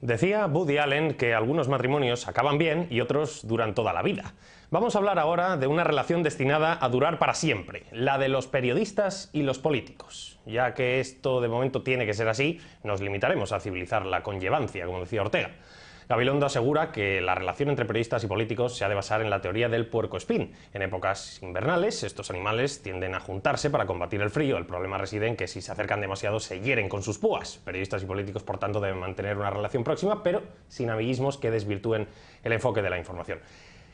Decía Woody Allen que algunos matrimonios acaban bien y otros duran toda la vida. Vamos a hablar ahora de una relación destinada a durar para siempre, la de los periodistas y los políticos. Ya que esto de momento tiene que ser así, nos limitaremos a civilizar la conllevancia, como decía Ortega. Gabilondo asegura que la relación entre periodistas y políticos se ha de basar en la teoría del puercoespín. En épocas invernales, estos animales tienden a juntarse para combatir el frío. El problema reside en que si se acercan demasiado se hieren con sus púas. Periodistas y políticos, por tanto, deben mantener una relación próxima, pero sin amiguismos que desvirtúen el enfoque de la información.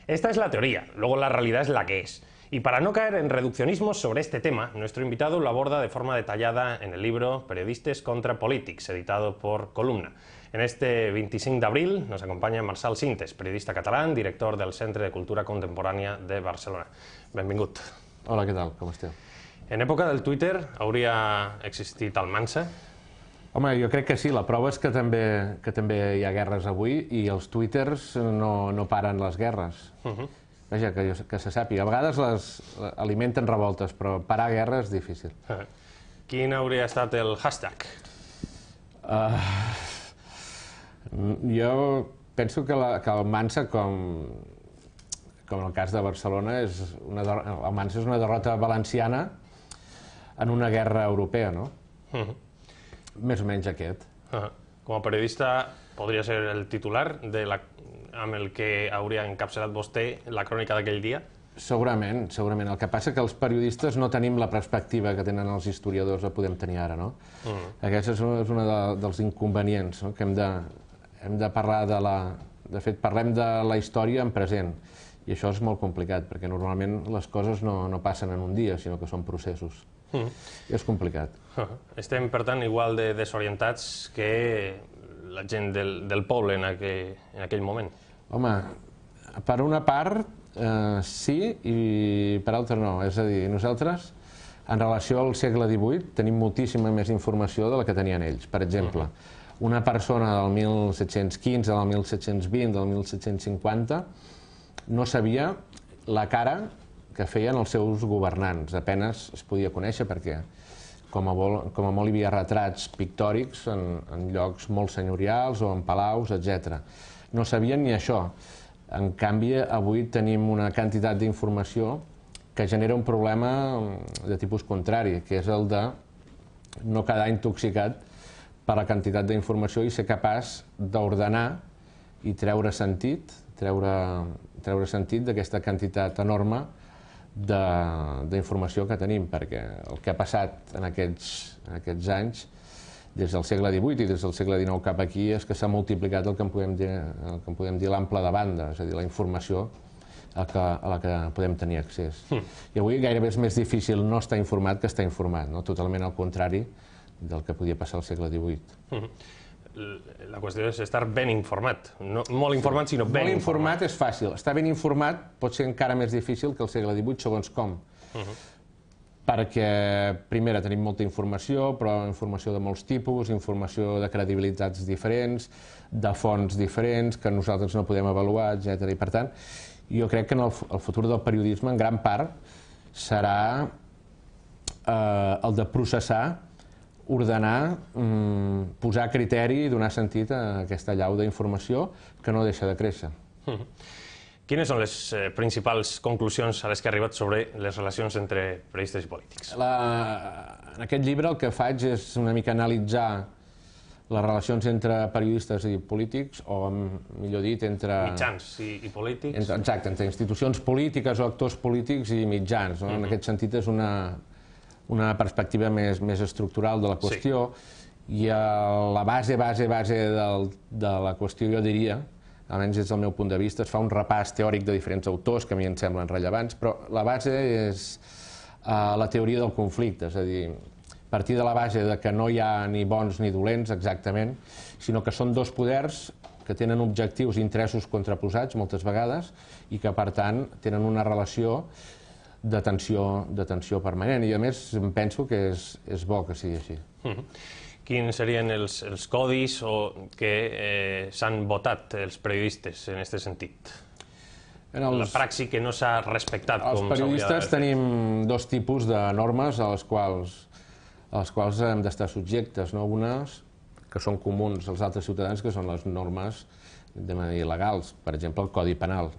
Esta es la teoría, luego la realidad es la que es. Y para no caer en reduccionismos sobre este tema, nuestro invitado lo aborda de forma detallada en el libro Periodistes contra Polítics, editado por Columna. En este 25 d'abril nos acompanya Marçal Sintes, periodista català, director del Centre de Cultura Contemporània de Barcelona. Benvingut. Hola, què tal? Com esteu? En època del Twitter hauria existit el Mansa? Home, jo crec que sí. La prova és que també hi ha guerres avui i els twitters no paren les guerres. Vaja, que se sàpiga. A vegades alimenten revoltes, però parar guerra és difícil. Quin hauria estat el hashtag? Jo penso que el Mansa, com en el cas de Barcelona, el Mansa és una derrota valenciana en una guerra europea, no? Més o menys aquest. Com a periodista, podria ser el titular amb el que hauria encapçalat vostè la crònica d'aquell dia? Segurament, segurament. El que passa que els periodistes no tenim la perspectiva que tenen els historiadors que podem tenir ara, no? Aquest és un dels inconvenients, que hem de parlar de fet, parlem de la història en present, i això és molt complicat, perquè normalment les coses no passen en un dia, sinó que són processos. I és complicat. Estem, per tant, igual de desorientats que la gent del poble en aquell moment? Home, per una part sí i per altra no. És a dir, nosaltres, en relació al segle XVIII, tenim moltíssima més informació de la que tenien ells. Per exemple, una persona del 1715, del 1720, del 1750, no sabia la cara que feien els seus governants. Apenes es podia conèixer perquè, com a molt, hi havia retrats pictòrics en llocs molt senyorials o en palaus, etc. No sabien ni això. En canvi, avui tenim una quantitat d'informació que genera un problema de tipus contrari, que és el de no quedar intoxicat per la quantitat d'informació i ser capaç d'ordenar i treure sentit d'aquesta quantitat enorme d'informació que tenim, perquè el que ha passat en aquests anys, des del segle XVIII i des del segle XIX cap aquí, és que s'ha multiplicat el que en podem dir l'ample de banda, és a dir, la informació a la que podem tenir accés. I avui gairebé és més difícil no estar informat que estar informat, totalment al contrari del que podia passar al segle XVIII. La qüestió és estar ben informat, no molt informat, sinó ben informat. Molt informat és fàcil, estar ben informat pot ser encara més difícil que el segle XVIII, segons com. Perquè, primera, tenim molta informació, però informació de molts tipus, informació de credibilitats diferents, de fonts diferents, que nosaltres no podem avaluar, etc. I, per tant, jo crec que el futur del periodisme, en gran part, serà el de processar, ordenar, posar criteri i donar sentit a aquesta allau d'informació que no deixa de créixer. Quines són les principals conclusions a les que ha arribat sobre les relacions entre periodistes i polítics? En aquest llibre el que faig és una mica analitzar les relacions entre periodistes i polítics, o millor dit, entre... Mitjans i polítics? Exacte, entre institucions polítiques o actors polítics i mitjans. En aquest sentit és una perspectiva més estructural de la qüestió, i la base de la qüestió, jo diria, almenys des del meu punt de vista, es fa un repàs teòric de diferents autors que a mi em semblen rellevants, però la base és la teoria del conflicte, és a dir, partir de la base que no hi ha ni bons ni dolents exactament, sinó que són dos poders que tenen objectius i interessos contraposats moltes vegades i que, per tant, tenen una relació de tensió permanent, i a més penso que és bo que sigui així. Quins serien els codis que s'han votat els periodistes en aquest sentit? La praxi que no s'ha respectat com s'hauria d'haver fet. Els periodistes tenim dos tipus de normes a les quals hem d'estar subjectes. Unes que són comuns als altres ciutadans, que són les normes legals, per exemple, el Codi Penal.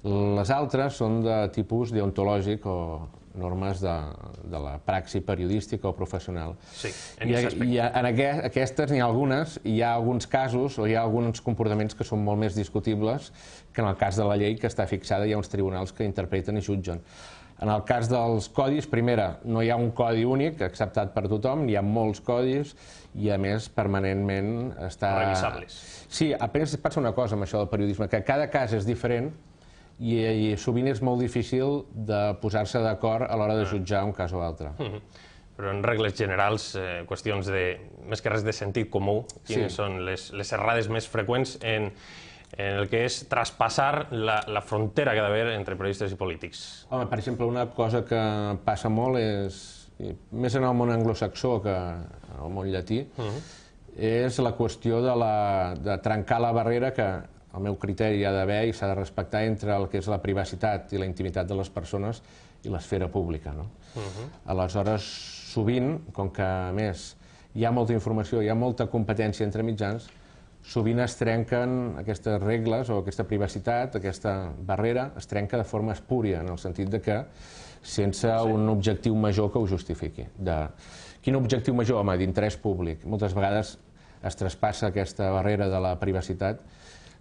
Les altres són de tipus deontològic o normes de la praxi periodística o professional. Sí, en aquest aspecte. I en aquestes n'hi ha algunes, hi ha alguns casos o hi ha alguns comportaments que són molt més discutibles que en el cas de la llei que està fixada, hi ha uns tribunals que interpreten i jutgen. En el cas dels codis, primera, no hi ha un codi únic acceptat per tothom, hi ha molts codis i, a més, permanentment està... Revisables. Sí, apenas passa una cosa amb això del periodisme, que cada cas és diferent i sovint és molt difícil de posar-se d'acord a l'hora de jutjar un cas o altre. Però en regles generals, qüestions de, més que res de sentit comú, quines són les errades més freqüents en el que és traspassar la frontera que ha d'haver entre periodistes i polítics? Home, per exemple, una cosa que passa molt és, més en el món anglosaxó que en el món llatí, és la qüestió de trencar la barrera que, al meu criteri, hi ha d'haver i s'ha de respectar entre el que és la privacitat i la intimitat de les persones i l'esfera pública. Aleshores, sovint, com que, a més, hi ha molta informació, hi ha molta competència entre mitjans, sovint es trenquen aquestes regles o aquesta privacitat, aquesta barrera, es trenca de forma espúria, en el sentit de que sense un objectiu major que ho justifiqui. Quin objectiu major? Home, d'interès públic. Moltes vegades es traspassa aquesta barrera de la privacitat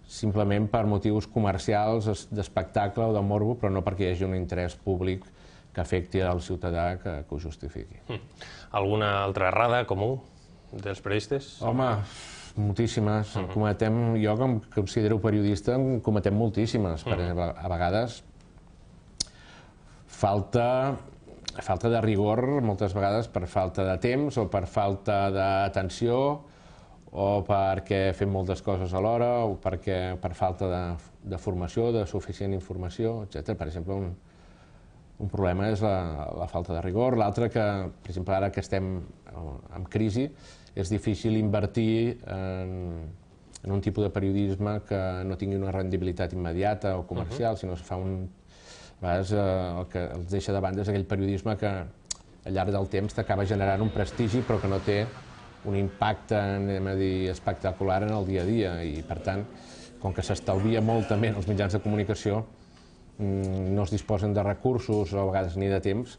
simplement per motius comercials, d'espectacle o de morbo, però no perquè hi hagi un interès públic que afecti al ciutadà que ho justifiqui. Alguna altra errada comú dels periodistes? Home, moltíssimes. Jo, com considero periodista, en cometem moltíssimes. A vegades falta de rigor, moltes vegades per falta de temps o per falta d'atenció o perquè fem moltes coses alhora o per falta de formació, de suficient informació, etc. Per exemple, un problema és la falta de rigor. L'altre que, per exemple, ara que estem en crisi, és difícil invertir en un tipus de periodisme que no tingui una rendibilitat immediata o comercial, sinó que es fa a vegades el que els deixa de banda és aquell periodisme que al llarg del temps t'acaba generant un prestigi però que no té un impacte, anem a dir, espectacular en el dia a dia i, per tant, com que s'estalvia molt també en els mitjans de comunicació, no es disposen de recursos o a vegades ni de temps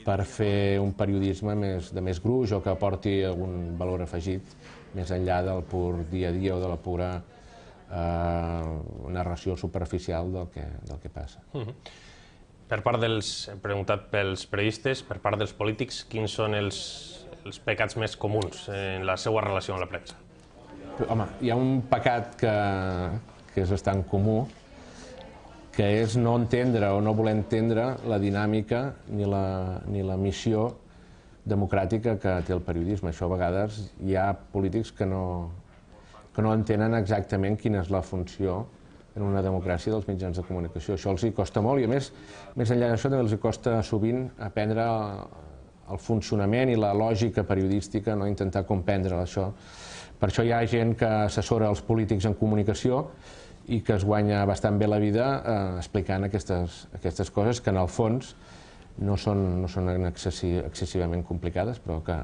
per fer un periodisme de més gruix o que aporti algun valor afegit més enllà del pur dia a dia o de la pura narració superficial del que passa. Per part he preguntat pels periodistes, per part dels polítics, quins són els pecats més comuns en la seva relació amb la premsa? Home, hi ha un pecat que és bastant comú, que és no entendre o no voler entendre la dinàmica ni la missió democràtica que té el periodisme. Això a vegades hi ha polítics que no entenen exactament quina és la funció en una democràcia dels mitjans de comunicació. Això els hi costa molt i, a més enllà d'això, també els hi costa sovint aprendre el funcionament i la lògica periodística, no intentar comprendre això. Per això hi ha gent que assessora els polítics en comunicació i que es guanya bastant bé la vida explicant aquestes coses que en el fons no són excessivament complicades, però que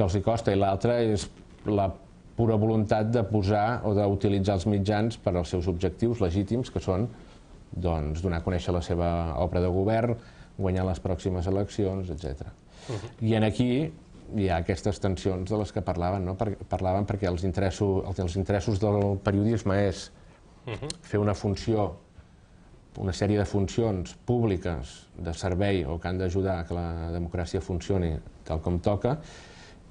els hi costa. I l'altra és la pura voluntat de posar o d'utilitzar els mitjans per als seus objectius legítims, que són donar a conèixer la seva obra de govern, guanyar les pròximes eleccions, etc. I aquí hi ha aquestes tensions de les que parlaven perquè els interessos del periodisme és fer una funció, una sèrie de funcions públiques de servei o que han d'ajudar a que la democràcia funcioni tal com toca,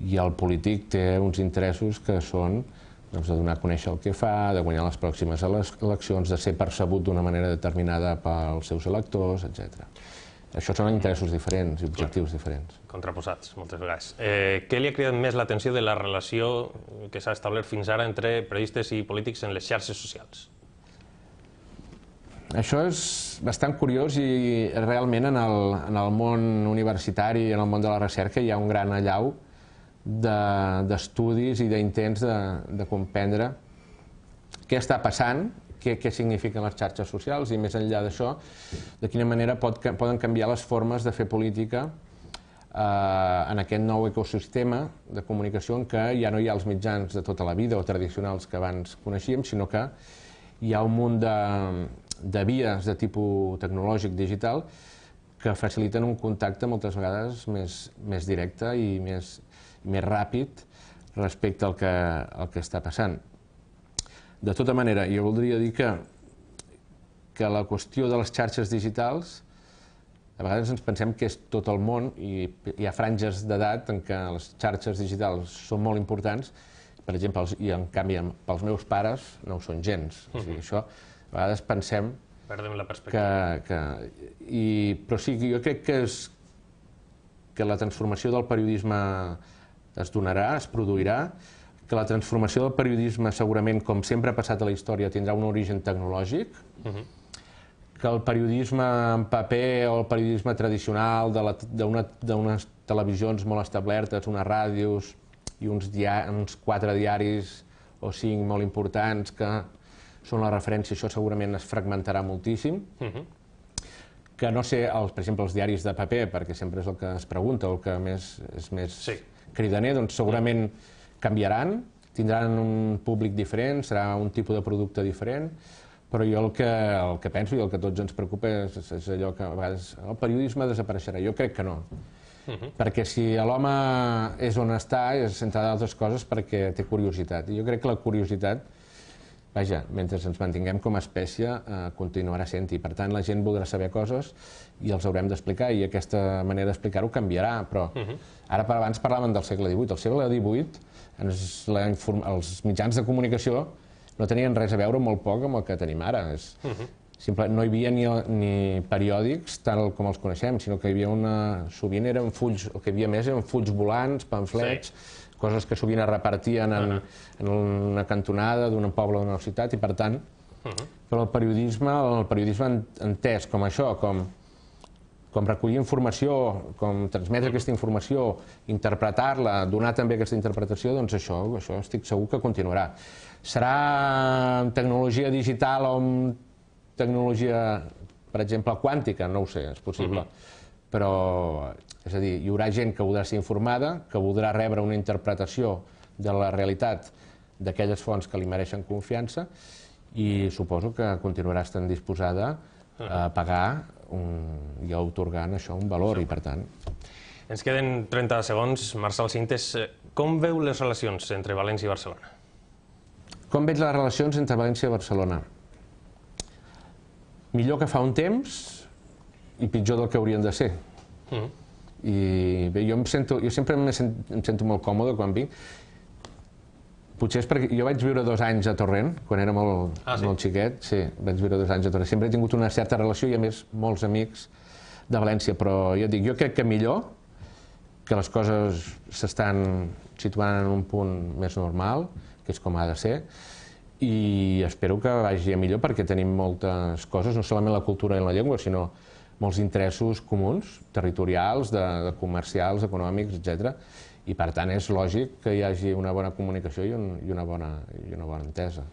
i el polític té uns interessos que són de donar a conèixer el que fa, de guanyar les pròximes eleccions, de ser percebut d'una manera determinada pels seus electors, etc. Això són interessos diferents i objectius diferents. Contraposats, moltes vegades. Què li ha cridat més l'atenció de la relació que s'ha establert fins ara entre periodistes i polítics en les xarxes socials? Això és bastant curiós i realment en el món universitari i en el món de la recerca hi ha un gran allau d'estudis i d'intents de comprendre què està passant, què signifiquen les xarxes socials i, més enllà d'això, de quina manera poden canviar les formes de fer política en aquest nou ecosistema de comunicació en què ja no hi ha els mitjans de tota la vida o tradicionals que abans coneixíem, sinó que hi ha un munt de vies de tipus tecnològic digital que faciliten un contacte moltes vegades més directe i més ràpid respecte al que està passant. De tota manera, jo voldria dir que la qüestió de les xarxes digitals, a vegades ens pensem que és tot el món i hi ha franges d'edat en què les xarxes digitals són molt importants, per exemple, i en canvi pels meus pares no ho són gens. O sigui, això, a vegades pensem perdem la perspectiva. Però sí, jo crec que la transformació del periodisme es donarà, es produirà, que la transformació del periodisme segurament, com sempre ha passat a la història, tindrà un origen tecnològic, que el periodisme en paper o el periodisme tradicional d'unes televisions molt establertes, unes ràdios i uns 4 diaris o 5 molt importants que són la referència, això segurament es fragmentarà moltíssim. Que no sé, per exemple, els diaris de paper, perquè sempre és el que es pregunta, el que és més cridaner, doncs segurament canviaran, tindran un públic diferent, serà un tipus de producte diferent, però jo el que penso i el que a tots ens preocupa és allò que a vegades el periodisme desapareixerà. Jo crec que no. Perquè si l'home és on està, és, entre d'altres coses, perquè té curiositat. I jo crec que la curiositat, vaja, mentre ens mantinguem com a espècie, continuarà sent-hi. Per tant, la gent voldrà saber coses i els haurem d'explicar, i aquesta manera d'explicar-ho canviarà, però ara per abans parlàvem del segle XVIII. Al segle XVIII els mitjans de comunicació no tenien res a veure molt poc amb el que tenim ara. No hi havia ni periòdics tal com els coneixem, sinó que hi havia sovint eren fulls, el que hi havia més eren fulls volants, pamflets, coses que sovint es repartien en una cantonada d'un poble o d'una ciutat, i per tant, però el periodisme entès com això, com recollir informació, com transmetre aquesta informació, interpretar-la, donar també aquesta interpretació, doncs això estic segur que continuarà. Serà amb tecnologia digital o amb tecnologia, per exemple, quàntica? No ho sé, és possible. Però, és a dir, hi haurà gent que voldrà ser informada, que voldrà rebre una interpretació de la realitat d'aquelles fonts que li mereixen confiança, i suposo que continuarà estant disposada a pagar i a atorgar això un valor, i per tant... Ens queden 30 segons. Marçal Sintes, com veu les relacions entre València i Barcelona? Com veig les relacions entre València i Barcelona? Millor que fa un temps i pitjor del que haurien de ser. I bé, jo sempre em sento molt còmode quan vinc. Potser és perquè jo vaig viure 2 anys a Torrent, quan era molt xiquet. Sí, vaig viure 2 anys a Torrent. Sempre he tingut una certa relació i, a més, molts amics de València. Però ja dic, jo crec que millor, que les coses s'estan situant en un punt més normal, que és com ha de ser, i espero que vagi a millor, perquè tenim moltes coses, no solament la cultura i la llengua, sinó molts interessos comuns, territorials, comercials, econòmics, etc. I per tant és lògic que hi hagi una bona comunicació i una bona entesa.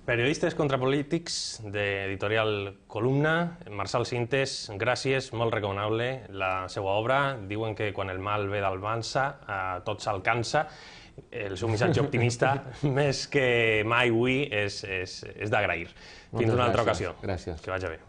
Periodistes contra polítics, d'editorial Columna. Marçal Sintes, gràcies, molt recomanable la seva obra. Diuen que quan el mal ve d'Almansa tot s'alcança. El seu missatge optimista, més que mai avui, és d'agrair. Fins una altra ocasió. Gràcies. Que vagi bé.